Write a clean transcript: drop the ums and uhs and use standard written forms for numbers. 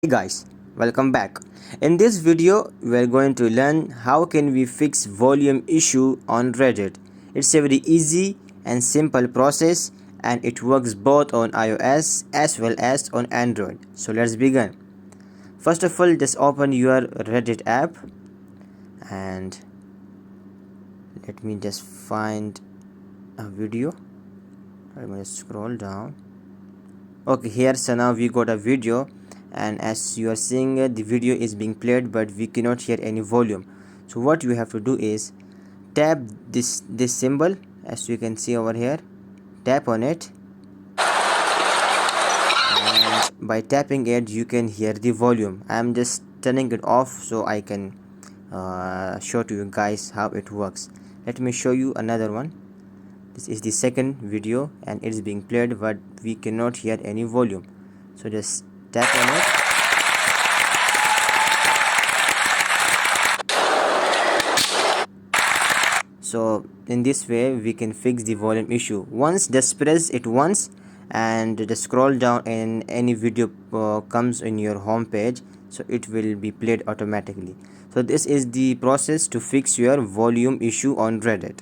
Hey guys, welcome back. In this video, we are going to learn how can we fix volume issue on Reddit. It's a very easy and simple process and it works both on iOS as well as on Android. So let's begin. First of all, just open your Reddit app and let me just find a video. I'm going to scroll down. Okay, here so now we got a video, and as you are seeing the video is being played but we cannot hear any volume. So what you have to do is tap this symbol, as you can see over here. Tap on it, and by tapping it you can hear the volume. I am just turning it off so I can show to you guys how it works. Let me show you another one. This is the second video and it's being played but we cannot hear any volume. So just tap on it. So in this way we can fix the volume issue. Once just press it once and just scroll down and any video comes in your home page, so it will be played automatically. So this is the process to fix your volume issue on Reddit.